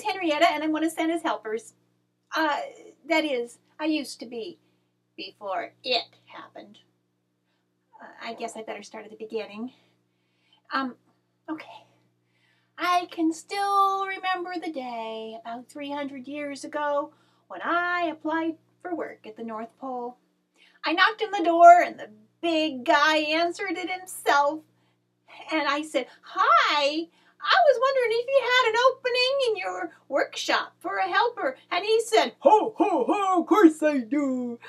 is Henrietta, and I'm one of Santa's helpers. That is, I used to be, before it happened. I guess I better start at the beginning. Okay. I can still remember the day, about 300 years ago, when I applied for work at the North Pole. I knocked on the door, and the big guy answered it himself. And I said, "Hi, I was wondering if you had an opening in your workshop for a helper." And he said, "Ho, ho, ho, of course I do."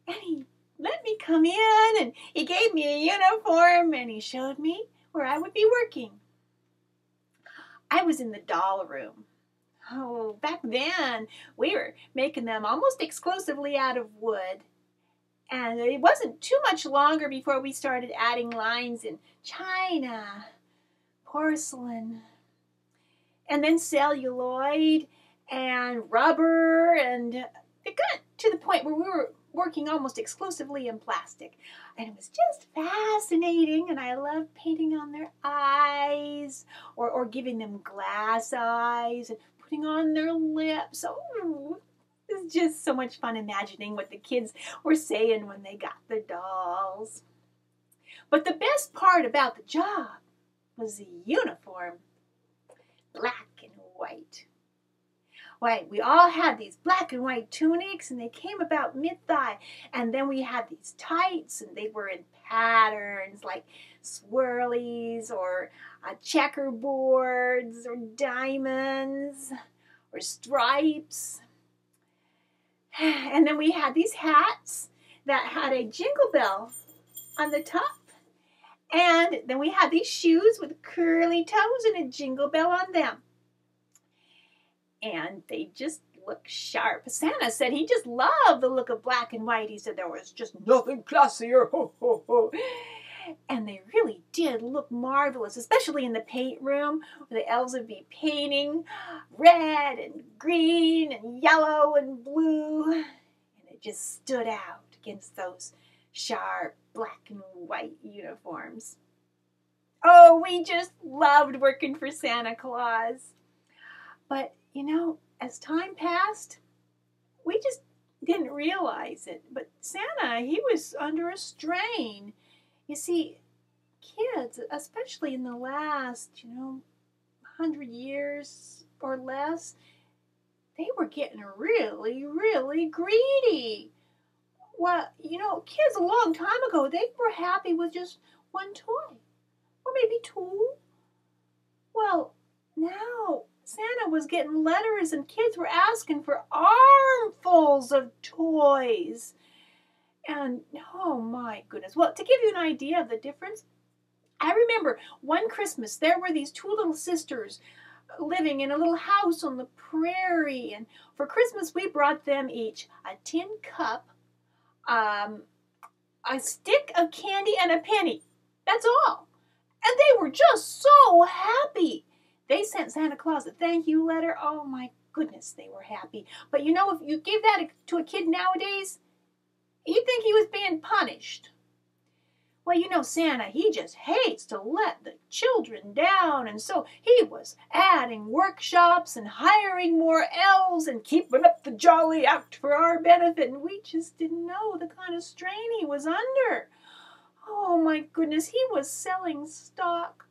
And he let me come in, and he gave me a uniform, and he showed me where I would be working. I was in the doll room. Oh, back then, we were making them almost exclusively out of wood. And it wasn't too much longer before we started adding lines in china, porcelain, and then celluloid and rubber, and it got to the point where we were working almost exclusively in plastic. And it was just fascinating, and I loved painting on their eyes, or giving them glass eyes, and putting on their lips. Oh, it was just so much fun imagining what the kids were saying when they got the dolls. But the best part about the job was the uniform, black and white. Why, we all had these black and white tunics, and they came about mid-thigh. And then we had these tights, and they were in patterns like swirlies or checkerboards or diamonds or stripes. And then we had these hats that had a jingle bell on the top. And then we had these shoes with curly toes and a jingle bell on them. And they just look sharp. Santa said he just loved the look of black and white. He said there was just nothing classier. Ho, ho, ho. And they really did look marvelous, especially in the paint room where the elves would be painting red and green and yellow and blue. And it just stood out against those sharp black and white uniforms. Oh, we just loved working for Santa Claus. But you know, as time passed, we just didn't realize it. But Santa, he was under a strain. You see, kids, especially in the last, 100 years or less, they were getting really, really greedy. Well, kids a long time ago, they were happy with just one toy, or maybe two. Well, now Santa was getting letters, and kids were asking for armfuls of toys. And, oh my goodness. Well, to give you an idea of the difference, I remember one Christmas, there were these two little sisters living in a little house on the prairie. And for Christmas, we brought them each a tin cup, a stick of candy, and a penny. That's all. And they were just so happy. They sent Santa Claus a thank you letter. Oh my goodness, they were happy. But if you gave that to a kid nowadays, he'd think he was being punished. Well, Santa, he just hates to let the children down. And so he was adding workshops and hiring more elves and keeping up the jolly act for our benefit. And we just didn't know the kind of strain he was under. Oh my goodness, he was selling stock.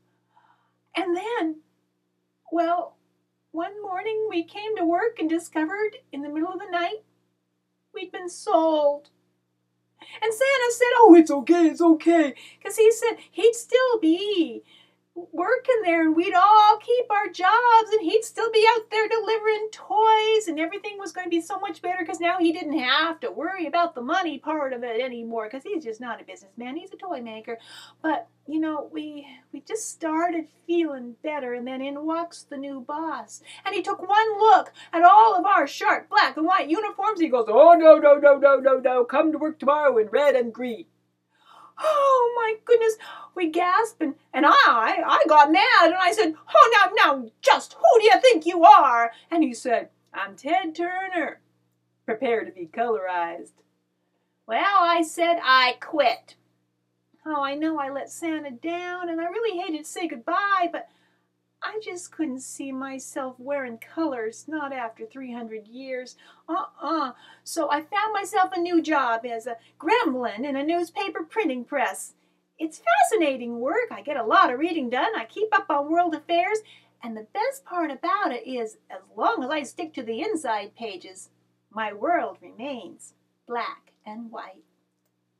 And then, well, one morning we came to work and discovered in the middle of the night we'd been sold. And Santa said, "Oh, it's okay. Because he said he'd still be working there, and we'd all keep our jobs, and he'd still be out there delivering toys, and everything was going to be so much better because now he didn't have to worry about the money part of it anymore, because he's just not a businessman. He's a toy maker." But, we just started feeling better, and then in walks the new boss. And he took one look at all of our sharp black and white uniforms. He goes, "Oh, no. Come to work tomorrow in red and green." Oh, my goodness. We gasped, and I got mad, and I said, "Oh, now, just who do you think you are?" And he said, "I'm Ted Turner. Prepare to be colorized." Well, I said I quit. Oh, I know I let Santa down, and I really hated to say goodbye, but I just couldn't see myself wearing colors, not after 300 years. So I found myself a new job as a gremlin in a newspaper printing press. It's fascinating work. I get a lot of reading done. I keep up on world affairs. And the best part about it is, as long as I stick to the inside pages, my world remains black and white.